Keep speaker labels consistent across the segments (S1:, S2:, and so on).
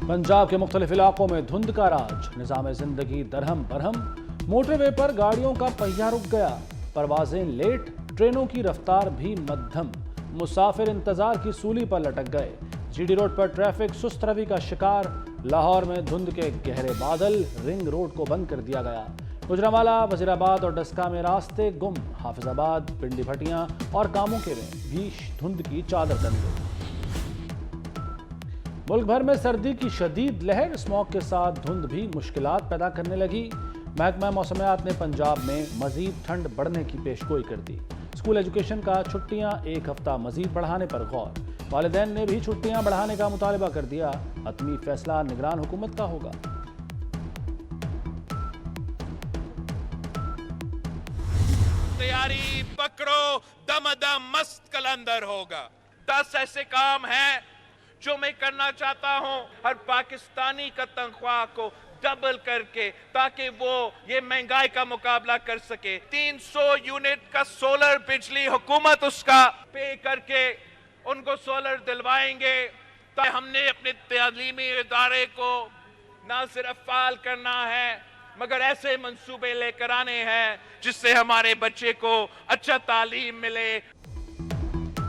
S1: पंजाब के मुख्तलिफ इलाकों में धुंध का राज, निज़ाम जिंदगी दरहम बरहम। मोटरवे पर गाड़ियों का पहिया रुक गया, परवाजें लेट, ट्रेनों की रफ्तार भी मध्यम। मुसाफिर इंतजार की सूली पर लटक गए। जीडी रोड पर ट्रैफिक सुस्त रवि का शिकार। लाहौर में धुंध के गहरे बादल, रिंग रोड को बंद कर दिया गया। गुजरांवाला, वजीराबाद और डस्का में रास्ते गुम। हाफिजाबाद, पिंडी भटियां और कामुके में भी धुंध की चादर तन गई। मुल्क भर में सर्दी की शदीद लहर, स्मॉग के साथ धुंध भी मुश्किलात पैदा करने लगी। महकमा मौसमियात ने पंजाब में मजीद ठंड बढ़ने की पेशगोई कर दी। स्कूल एजुकेशन का छुट्टियां एक हफ्ता मजीद बढ़ाने पर गौर। वालिदैन ने भी छुट्टियां बढ़ाने का मुतालबा कर दिया। हतमी फैसला निगरान हुकूमत का होगा।
S2: तैयारी पकड़ो, दमदम मस्त कलंदर होगा। 10 ऐसे काम हैं जो मैं करना चाहता हूं, हर पाकिस्तानी का तनख्वाह को डबल करके, ताकि वो ये महंगाई का मुकाबला कर सके। 300 यूनिट का सोलर बिजली हुकूमत उसका पे करके उनको सोलर दिलवाएंगे। तो हमने अपने तालीमी इदारे को ना सिर्फ फाल करना है, मगर ऐसे मंसूबे लेकर आने हैं जिससे हमारे बच्चे को अच्छा तालीम मिले।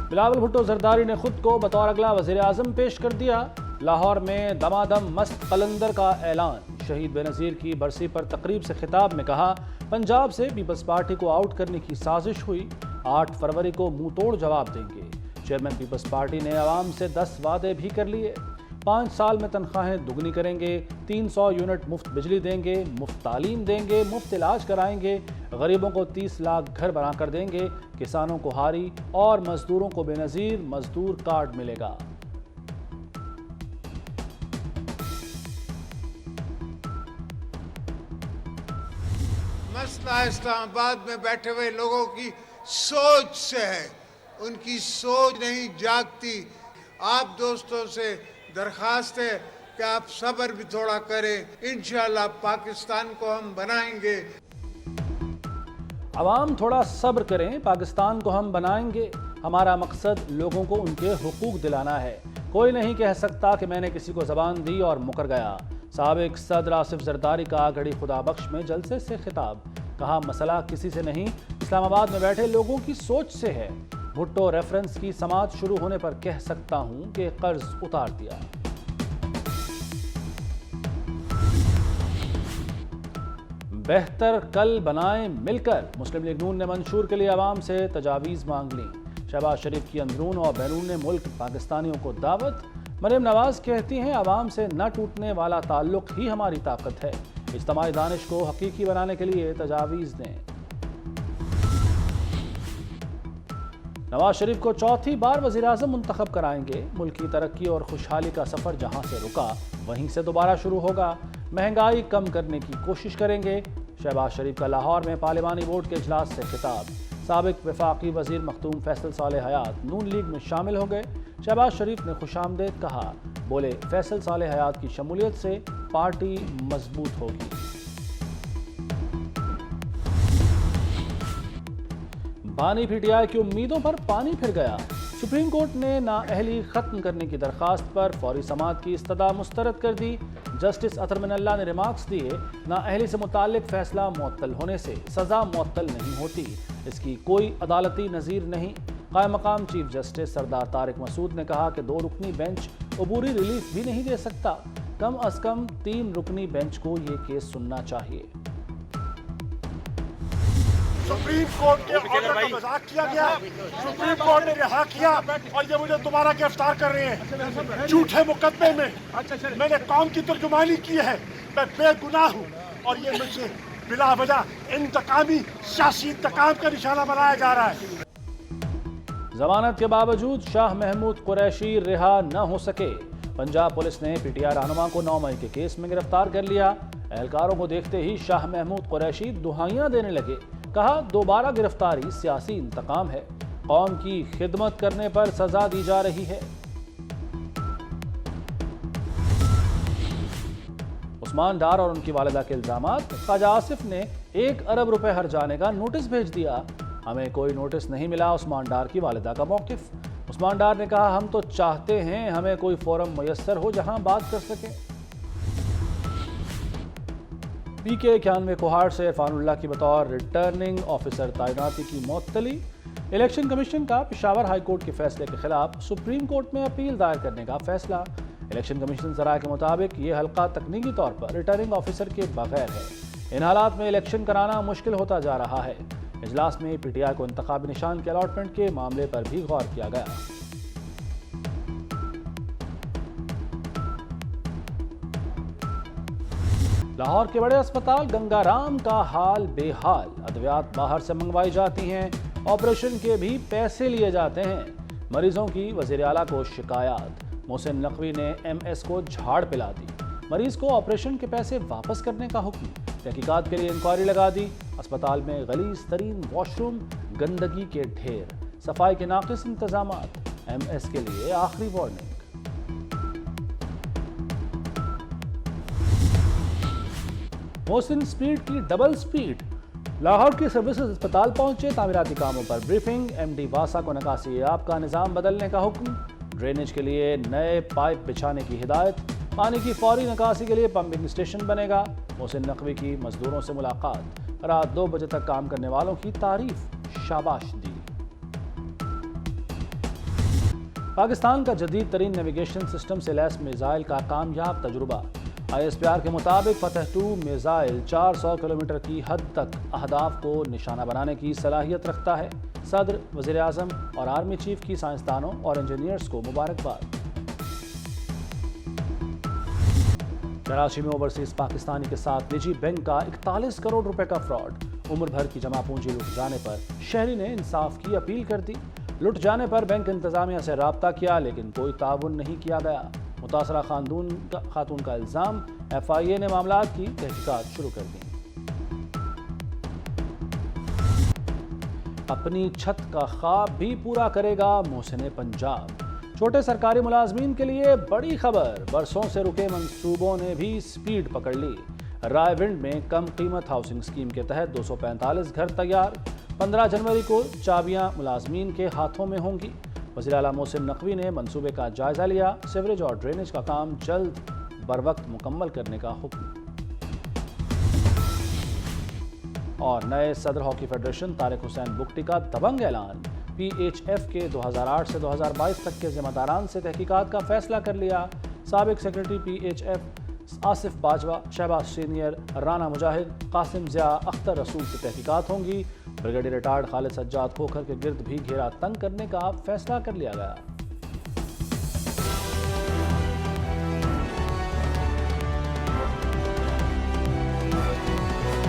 S1: बिलावल भुट्टो जरदारी ने खुद को बतौर अगला वज़ीर आज़म पेश कर दिया। लाहौर में दमादम मस्त कलंदर का ऐलान। शहीद बेनज़ीर की बरसी पर तकरीब से खिताब में कहा, पंजाब से पीपल्स पार्टी को आउट करने की साजिश हुई। 8 फरवरी को मुंह तोड़ जवाब देंगे। चेयरमैन पीपल्स पार्टी ने आवाम से 10 वादे भी कर लिए। 5 साल में तनख्वाहें दुगनी करेंगे, 300 यूनिट मुफ्त बिजली देंगे, मुफ्त तालीम देंगे, मुफ्त इलाज कराएंगे, गरीबों को 30 लाख घर बना कर देंगे, किसानों को हारी और मजदूरों को बेनज़ीर मजदूर कार्ड मिलेगा।
S3: मसला इस्लामाबाद में बैठे हुए लोगों की सोच से है, उनकी सोच नहीं जागती। आप दोस्तों से दरखास्त है कि आप सब्र भी थोड़ा करें, इंशाअल्लाह पाकिस्तान को हम बनाएंगे।
S1: अवाम थोड़ा सब्र करें, पाकिस्तान को हम बनाएंगे। हमारा मकसद लोगों को उनके हुकूक दिलाना है। कोई नहीं कह सकता कि मैंने किसी को ज़बान दी और मुकर गया। साबिक सदर आसिफ जरदारी का गढ़ी खुदा बख्श में जलसे से खिताब। कहा, मसला किसी से नहीं, इस्लामाबाद में बैठे लोगों की सोच से है। भुट्टो रेफरेंस की समाअत शुरू होने पर कह सकता हूं कि कर्ज उतार दिया। बेहतर कल बनाएं मिलकर। मुस्लिम लीग नून ने मंशूर के लिए अवाम से तजावीज़ मांग ली। शहबाज शरीफ की अंदरून और बैरून मुल्क पाकिस्तानियों को दावत। मरियम नवाज कहती हैं, अवाम से न टूटने वाला ताल्लुक ही हमारी ताकत है। इज्तिमाई दानिश को हकीकी बनाने के लिए तजावीज़ दें। नवाज शरीफ को चौथी बार वज़ीर आज़म मुंतखब कराएंगे। मुल्क की तरक्की और खुशहाली का सफ़र जहां से रुका वहीं से दोबारा शुरू होगा। महंगाई कम करने की कोशिश करेंगे। शहबाज शरीफ का लाहौर में पार्लिमानी बोर्ड के इजलास से खिताब। साबिक वफाकी वज़ीर मखदूम फैसल सालेह हयात नून लीग में शामिल हो गए। शहबाज शरीफ ने खुशामदेद कहा, बोले फैसल सालेह हयात की शमूलियत से पार्टी मजबूत होगी। बानी पीटीआई की उम्मीदों पर पानी फिर गया। सुप्रीम कोर्ट ने नाअहली खत्म करने की दरखास्त पर फौरी समाअत की इस्तदा मुस्तरद कर दी। जस्टिस अतर मिनल्ला ने रिमार्क्स दिए, नाअहली से मुताल्लिक फैसला मुअत्तल होने से सज़ा मुअत्तल नहीं होती, इसकी कोई अदालती नज़ीर नहीं। कायम मकाम चीफ जस्टिस सरदार तारिक मसूद ने कहा कि 2 रुकनी बेंच अबूरी रिलीफ भी नहीं दे सकता। कम अज कम 3 रुकनी बेंच को ये केस सुनना चाहिए।
S4: सुप्रीम कोर्ट के ऑर्डर का मजाक किया गया, सुप्रीम कोर्ट ने रिहा किया और ये मुझे दोबारा गिरफ्तार कर रहे हैं झूठे मुकदमे में। मैंने कौम की तर्जुमानी की है, मैं बेगुनाह हूँ और ये मुझे बिला वजह इंतकामी सियासी इंतकाम का निशाना बनाया जा रहा है।
S1: जमानत के बावजूद शाह महमूद कुरैशी रिहा न हो सके। पंजाब पुलिस ने पीटीआई रहनुमा को 9 मई के केस में गिरफ्तार कर लिया। एहलकारों को देखते ही शाह महमूद कुरैशी दुहाइयां देने लगे। कहा, दोबारा गिरफ्तारी सियासी इंतकाम है, कौम की खिदमत करने पर सजा दी जा रही है। उस्मान डार और उनकी वालिदा के इल्जामात। ख्वाजा आसिफ ने 1 अरब रुपए हर जाने का नोटिस भेज दिया। हमें कोई नोटिस नहीं मिला, उस्मान डार की वालिदा का मौकिफ। عثمان ڈار نے کہا ہم تو چاہتے ہیں ہمیں کوئی فورم میسر ہو جہاں بات کر سکیں۔ پی کے 91 کوہاٹ سے عرفان اللہ کی بطور ریٹرننگ آفیسر تعیناتی کی معطلی۔ الیکشن کمیشن کا پشاور ہائی کورٹ کے فیصلے کے خلاف سپریم کورٹ میں اپیل دائر کرنے کا فیصلہ۔ الیکشن کمیشن ذرائع کے مطابق یہ حلقہ تکنیکی طور پر ریٹرننگ آفیسر کے بغیر ہے۔ ان حالات میں الیکشن کرانا مشکل ہوتا جا رہا ہے۔ اجلاس میں پی ٹی آئی کو انتخابی نشان کے الاٹمنٹ کے معاملے پر بھی غور کیا گیا۔ لاہور کے بڑے اسپتال گنگا رام کا حال بے حال، ادویات باہر سے منگوائی جاتی ہیں، آپریشن کے بھی پیسے لیے جاتے ہیں۔ مریضوں کی وزیر اعلیٰ کو شکایات، محسن نقوی نے ایم ایس کو جھاڑ پلا دی، مریض کو آپریشن کے پیسے واپس کرنے کا حکم، تحقیقات کے لیے انکوائری لگا دی۔ اسپتال میں غلیظ ترین واش روم، گندگی کے ڈھیر، صفائی کے ناقص انتظامات، ایم ایس کے لیے آخری وارننگ۔ محسن سپیڈ کی ڈبل سپیڈ، لاہور کے سروسز اسپتال پہنچے، تعمیراتی کاموں پر بریفنگ، ایم ڈی واسا کو نکاسی آب کا نظام بدلنے کا حکم، ڈرینیج کے لیے نئے پائپ بچھانے کی ہدایت، پانی کی فوری نکاسی کے لیے پمپنگ اسٹیشن بنے گا۔ محسن نقوی کی مزدوروں سے ملاقات، رات 2 بجے تک کام کرنے والوں کی تعریف، شاباش دی۔ پاکستان کا جدید ترین نیویگیشن سسٹم سے لیس میزائل کا کامیاب تجربہ، آئی ایس پی آر کے مطابق فتح 2 میزائل 400 کلومیٹر کی حد تک اہداف کو نشانہ بنانے کی صلاحیت رکھتا ہے۔ صدر، وزیر اعظم اور آرمی چیف کی سائنسدانوں اور انجینئرز کو مبارکباد۔ کراچی میں اوورسیز پاکستانی کے ساتھ نجی بینک کا 41 کروڑ روپے کا فراڈ، عمر بھر کی جمع پونجی لٹ جانے پر شہری نے انصاف کی اپیل کر دی۔ لٹ جانے پر بینک انتظامیہ سے رابطہ کیا لیکن کوئی تعاون نہیں کیا گیا۔ متاثرہ خاتون کا الزام، ایف آئی اے نے معاملات کی تحقیقات شروع کر دی۔ اپنی چھت کا خواب بھی پورا کرے گا محسن پنجاب، چھوٹے سرکاری ملازمین کے لیے بڑی خبر، برسوں سے رکے منصوبوں نے بھی سپیڈ پکڑ لی۔ رائے ونڈ میں کم قیمت ہاؤسنگ اسکیم کے تحت 245 گھر تیار، 15 جنوری کو چابیاں ملازمین کے ہاتھوں میں ہوں گی۔ وزیر اعلیٰ محسن نقوی نے منصوبے کا جائزہ لیا، سیوریج اور ڈرینیج کا کام جلد بروقت مکمل کرنے کا حکم۔ اور نئے صدر ہاکی فیڈریشن طارق حسین بگٹی کا دبنگ اعلان، پی ایچ ایف کے 2008 سے 2022 تک کے ذمہ داران سے تحقیقات کا فیصلہ کر لیا۔ سابق secretary P H F Asif Bajwa, Shahbaz senior, Rana Mujahid, Qasim Zia, Akhtar Rasool سے تحقیقات ہوں گی۔ بریگیڈیئر ریٹائرڈ خالد سجاد کھوکھر کے گرد بھی گھیرا تنگ کرنے کا فیصلہ کر لیا گیا۔